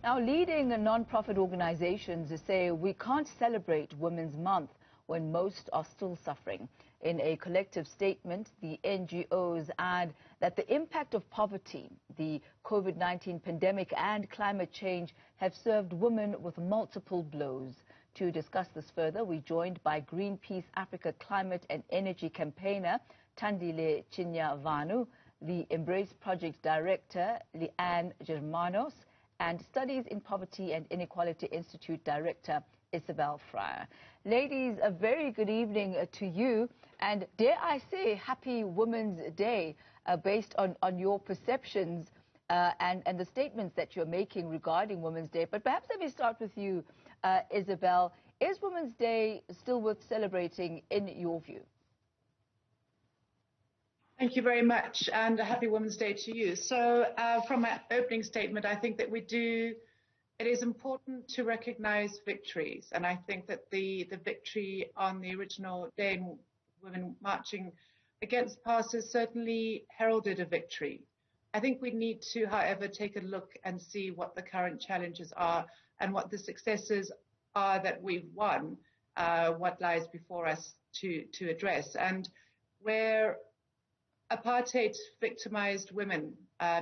Now, leading non-profit organizations say we can't celebrate Women's Month when most are still suffering. In a collective statement, the NGOs add that the impact of poverty, the COVID-19 pandemic and climate change have served women with multiple blows. To discuss this further, we're joined by Greenpeace Africa climate and energy campaigner Thandile Chinyavanhu, the Embrace Project Director Germanos, and Studies in Poverty and Inequality Institute Director Isobel Frye. Ladies, a very good evening to you, and dare I say Happy Women's Day based on your perceptions and the statements that you're making regarding Women's Day. But perhaps let me start with you, Isobel. Is Women's Day still worth celebrating in your view? Thank you very much, and a happy Women's Day to you. So from my opening statement, I think that it is important to recognize victories, and I think that the victory on the original day in women marching against passes certainly heralded a victory. I think we need to, however, take a look and see what the current challenges are and what the successes are that we've won, what lies before us to address. And where apartheid victimized women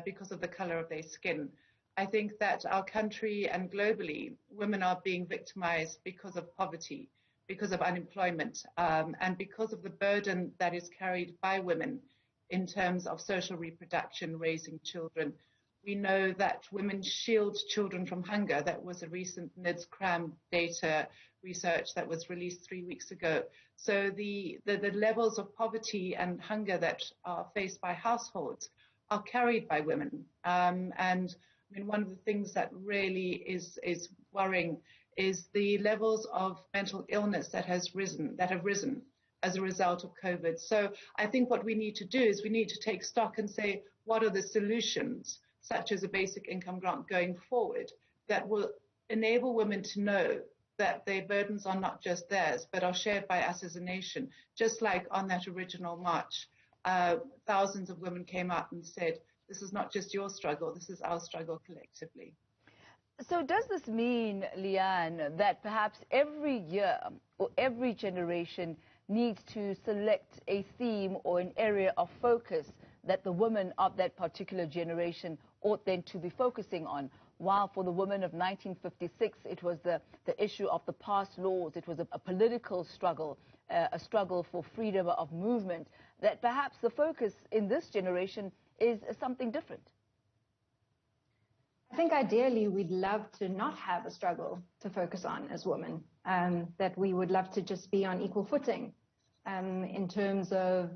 because of the color of their skin, I think that our country and globally, women are being victimized because of poverty, because of unemployment, and because of the burden that is carried by women in terms of social reproduction, raising children. We know that women shield children from hunger. That was a recent NIDS-CRAM data research that was released 3 weeks ago. So the levels of poverty and hunger that are faced by households are carried by women. And I mean, one of the things that really is worrying is the levels of mental illness that have risen as a result of COVID. So I think what we need to do is we need to take stock and say, what are the solutions, such as a basic income grant going forward, that will enable women to know that their burdens are not just theirs, but are shared by us as a nation. Just like on that original march, thousands of women came out and said, this is not just your struggle, this is our struggle collectively. So does this mean, Leanne, that perhaps every year or every generation needs to select a theme or an area of focus that the women of that particular generation ought then to be focusing on? While for the women of 1956, it was the issue of the past laws, it was a political struggle, a struggle for freedom of movement, that perhaps the focus in this generation is something different. I think ideally we'd love to not have a struggle to focus on as women, that we would love to just be on equal footing in terms of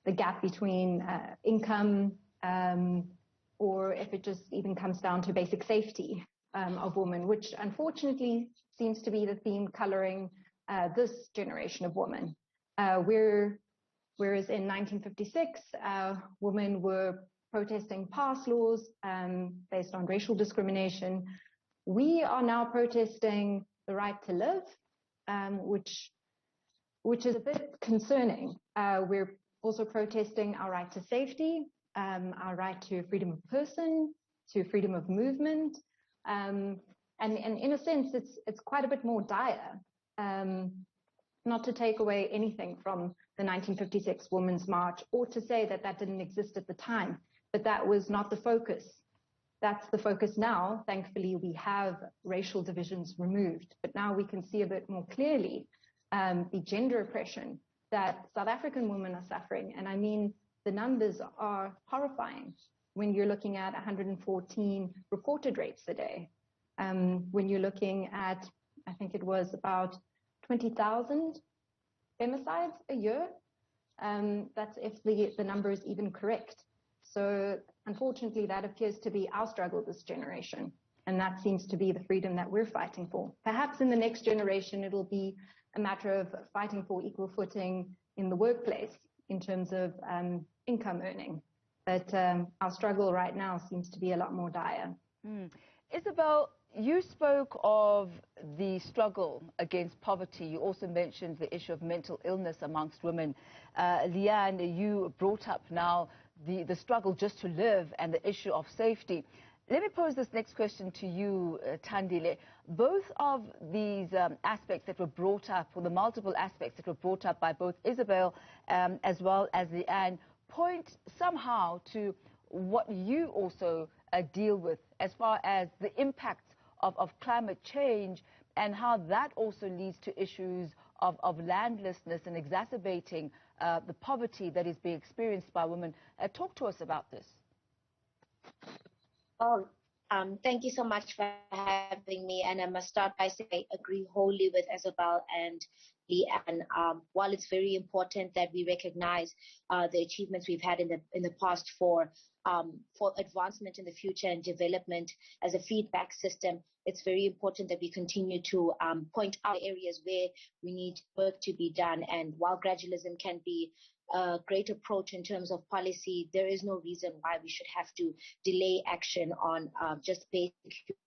the gap between income, or if it just even comes down to basic safety of women, which unfortunately seems to be the theme coloring this generation of women. Whereas in 1956, women were protesting past laws based on racial discrimination, we are now protesting the right to live, which is a bit concerning. We're also protesting our right to safety, our right to freedom of person, to freedom of movement, and in a sense, it's quite a bit more dire. Not to take away anything from the 1956 Women's March, or to say that that didn't exist at the time, but that was not the focus. That's the focus now. Thankfully, we have racial divisions removed, but now we can see a bit more clearly the gender oppression that South African women are suffering. And I mean, the numbers are horrifying when you're looking at 114 reported rapes a day. When you're looking at, I think it was about 20,000 femicides a year. That's if the number is even correct. So unfortunately, that appears to be our struggle this generation. And that seems to be the freedom that we're fighting for. Perhaps in the next generation, it'll be a matter of fighting for equal footing in the workplace in terms of income earning. But our struggle right now seems to be a lot more dire. Isobel, you spoke of the struggle against poverty. You also mentioned the issue of mental illness amongst women. Leanne, you brought up now the struggle just to live and the issue of safety. Let me pose this next question to you, Thandile. Both of these aspects that were brought up, or the multiple aspects that were brought up by both Isobel as well as Leanne, point somehow to what you also deal with as far as the impacts of climate change and how that also leads to issues of landlessness and exacerbating the poverty that is being experienced by women. Talk to us about this. Oh, thank you so much for having me. And I must start by saying I agree wholly with Isobel and Leanne. While it's very important that we recognize the achievements we've had in the past for advancement in the future and development as a feedback system, it's very important that we continue to point out areas where we need work to be done. And while gradualism can be a great approach in terms of policy, there is no reason why we should have to delay action on just basic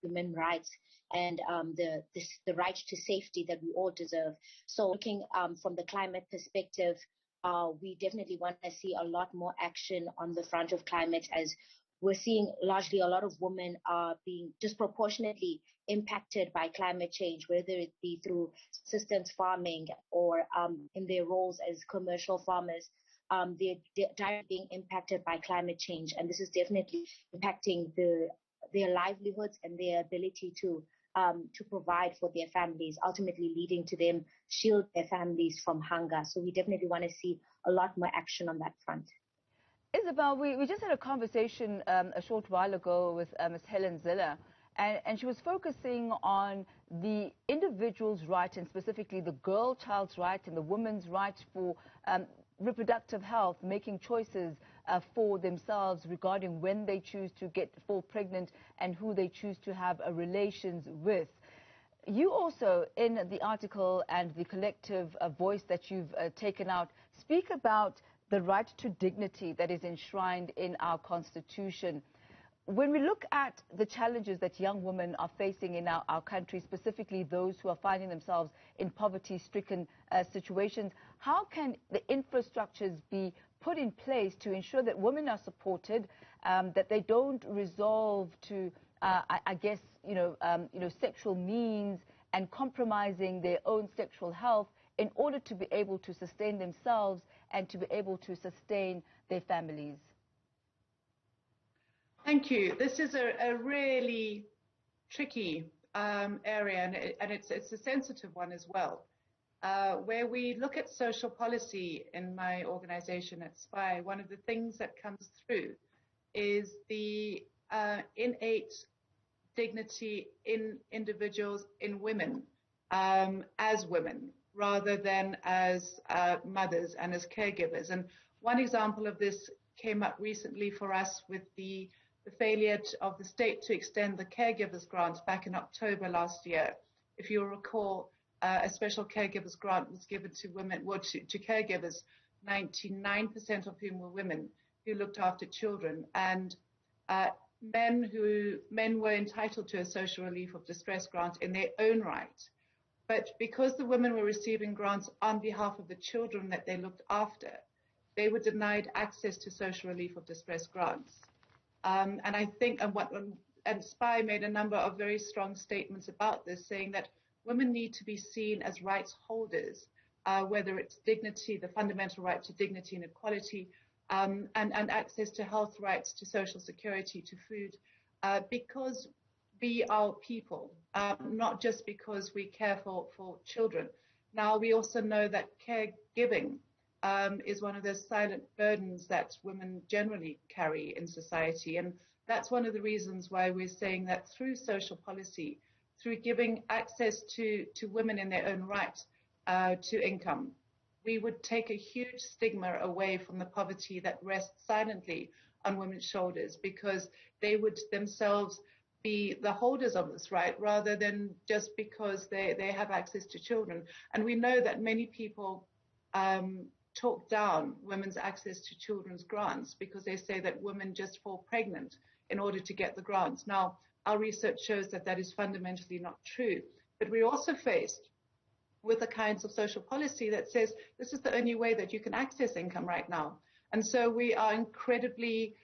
human rights and the right to safety that we all deserve. So looking from the climate perspective, we definitely want to see a lot more action on the front of climate, as we're seeing largely a lot of women are being disproportionately impacted by climate change, whether it be through subsistence farming or in their roles as commercial farmers. They're directly being impacted by climate change, and this is definitely impacting their livelihoods and their ability to provide for their families, ultimately leading to them shield their families from hunger. So we definitely want to see a lot more action on that front. Isobel, we just had a conversation a short while ago with Ms. Helen Ziller, and she was focusing on the individual's right, and specifically the girl child's right and the woman's right for reproductive health, making choices for themselves regarding when they choose to fall pregnant and who they choose to have relations with. You also, in the article and the collective voice that you've taken out, speak about the right to dignity that is enshrined in our Constitution. When we look at the challenges that young women are facing in our country, specifically those who are finding themselves in poverty-stricken situations, how can the infrastructures be put in place to ensure that women are supported, that they don't resolve to, sexual means and compromising their own sexual health in order to be able to sustain themselves and to be able to sustain their families? Thank you. This is a really tricky area, and it's a sensitive one as well. Where we look at social policy in my organization at SPY, one of the things that comes through is the innate dignity in individuals, in women, as women, rather than as mothers and as caregivers. And one example of this came up recently for us with the failure of the state to extend the caregivers grant back in October last year. If you'll recall, a special caregivers grant was given to women, to caregivers, 99% of whom were women who looked after children, and men were entitled to a social relief of distress grant in their own right. But because the women were receiving grants on behalf of the children that they looked after, they were denied access to social relief of distress grants. And I think, and SPY made a number of very strong statements about this, saying that women need to be seen as rights holders, whether it's dignity, the fundamental right to dignity and equality, and access to health rights, to social security, to food, because we are people, not just because we care for children. Now, we also know that caregiving is one of those silent burdens that women generally carry in society. And that's one of the reasons why we're saying that through social policy, through giving access to women in their own right to income, we would take a huge stigma away from the poverty that rests silently on women's shoulders, because they would themselves be the holders of this right rather than just because they have access to children. And we know that many people talk down women's access to children's grants because they say that women just fall pregnant in order to get the grants. Now, our research shows that that is fundamentally not true. But we're also faced with the kinds of social policy that says this is the only way that you can access income right now. And so we are incredibly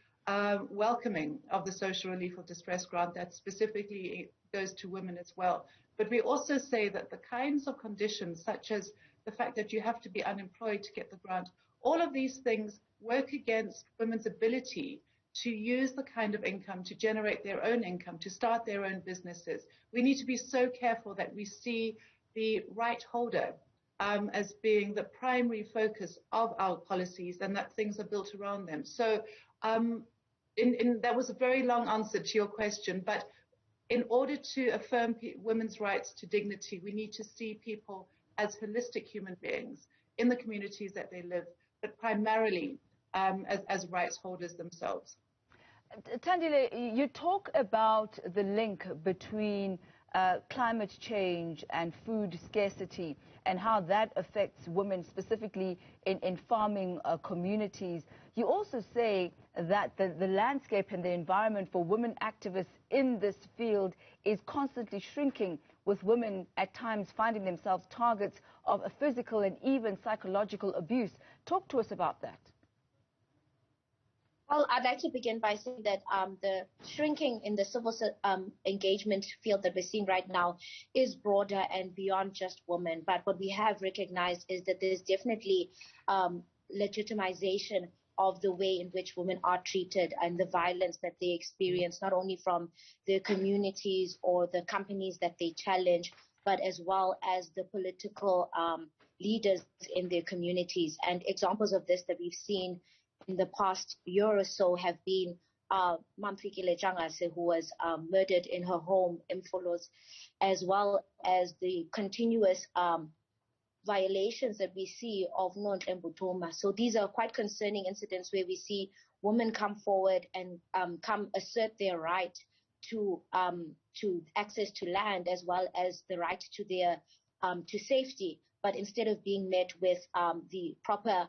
welcoming of the social relief of distress grant that specifically goes to women as well. But we also say that the kinds of conditions, such as the fact that you have to be unemployed to get the grant, all of these things work against women's ability to use the kind of income to generate their own income, to start their own businesses. We need to be so careful that we see the right holder as being the primary focus of our policies and that things are built around them. So that was a very long answer to your question, but in order to affirm women's rights to dignity, we need to see people as holistic human beings in the communities that they live, but primarily as rights holders themselves. Thandile, you talk about the link between climate change and food scarcity and how that affects women specifically in farming communities. You also say that the landscape and the environment for women activists in this field is constantly shrinking, with women at times finding themselves targets of a physical and even psychological abuse. Talk to us about that. Well, I'd like to begin by saying that the shrinking in the civil engagement field that we're seeing right now is broader and beyond just women. But what we have recognized is that there's definitely legitimization of the way in which women are treated and the violence that they experience, not only from the communities or the companies that they challenge, but as well as the political leaders in their communities. And examples of this that we've seen in the past year or so have been Mamfikile Jangase, who was murdered in her home in Folos, as well as the continuous violations that we see of Nont and Butoma. So these are quite concerning incidents where we see women come forward and come assert their right to access to land, as well as the right to their to safety. But instead of being met with the proper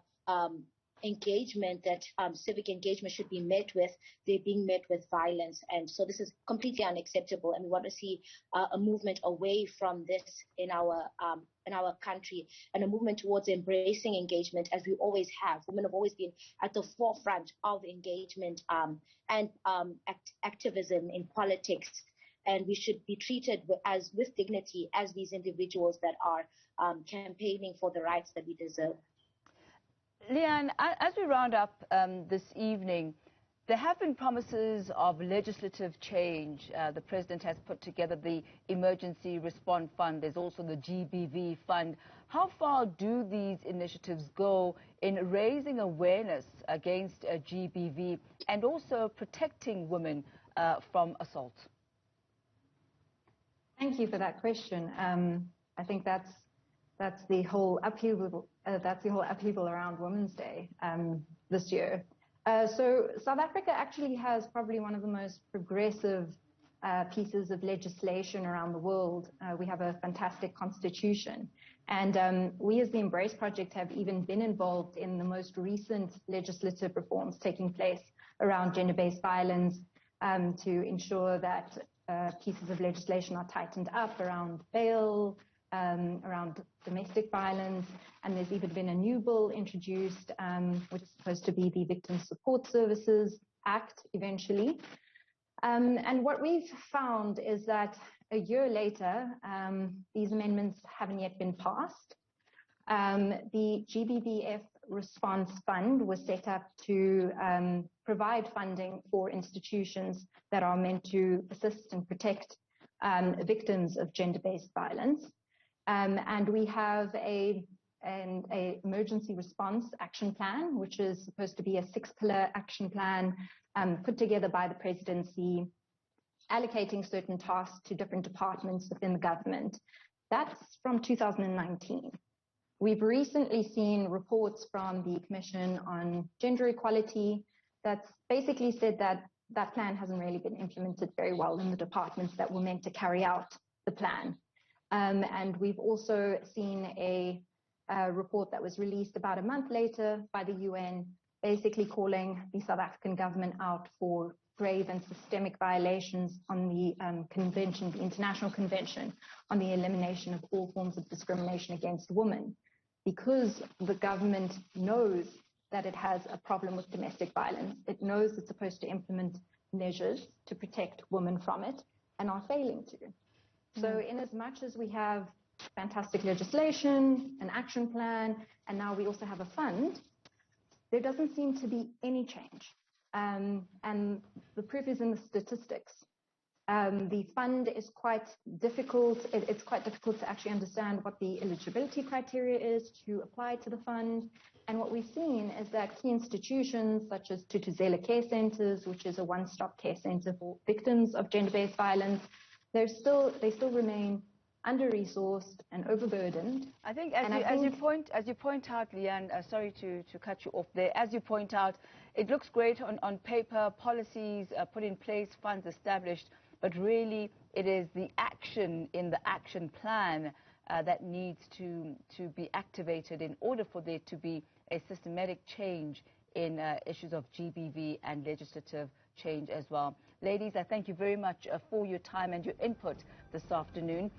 engagement that civic engagement should be met with, they're being met with violence. And so this is completely unacceptable, and we want to see a movement away from this in our country, and a movement towards embracing engagement, as we always have. Women have always been at the forefront of engagement and activism in politics, and we should be treated with dignity as these individuals that are campaigning for the rights that we deserve. Leanne, as we round up this evening, there have been promises of legislative change. The President has put together the Emergency Response Fund. There's also the GBV Fund. How far do these initiatives go in raising awareness against GBV and also protecting women from assault? Thank you for that question. I think that's the whole upheaval. That's the whole upheaval around Women's Day this year. So South Africa actually has probably one of the most progressive pieces of legislation around the world. We have a fantastic constitution, and we as the Embrace Project have even been involved in the most recent legislative reforms taking place around gender-based violence to ensure that pieces of legislation are tightened up around bail, around domestic violence, and there's even been a new bill introduced, which is supposed to be the Victim Support Services Act eventually. And what we've found is that a year later, these amendments haven't yet been passed. The GBVF Response Fund was set up to provide funding for institutions that are meant to assist and protect victims of gender-based violence. And we have an emergency response action plan, which is supposed to be a 6-pillar action plan put together by the presidency, allocating certain tasks to different departments within the government. That's from 2019. We've recently seen reports from the Commission on Gender Equality that's basically said that that plan hasn't really been implemented very well in the departments that were meant to carry out the plan. And we've also seen a report that was released about a month later by the UN, basically calling the South African government out for grave and systemic violations on the convention, the International Convention on the Elimination of All Forms of Discrimination Against Women, because the government knows that it has a problem with domestic violence. It knows it's supposed to implement measures to protect women from it and are failing to. So in as much as we have fantastic legislation, an action plan, and now we also have a fund, there doesn't seem to be any change. And the proof is in the statistics. The fund is quite difficult. It's quite difficult to actually understand what the eligibility criteria is to apply to the fund. And what we've seen is that key institutions such as Tutuzela Care Centers, which is a one-stop care center for victims of gender-based violence, they still remain under-resourced and overburdened. I think as you point out, Leanne, sorry to cut you off there, as you point out, it looks great on paper, policies put in place, funds established, but really it is the action in the action plan that needs to be activated in order for there to be a systematic change in issues of GBV and legislative change as well. Ladies, I thank you very much for your time and your input this afternoon.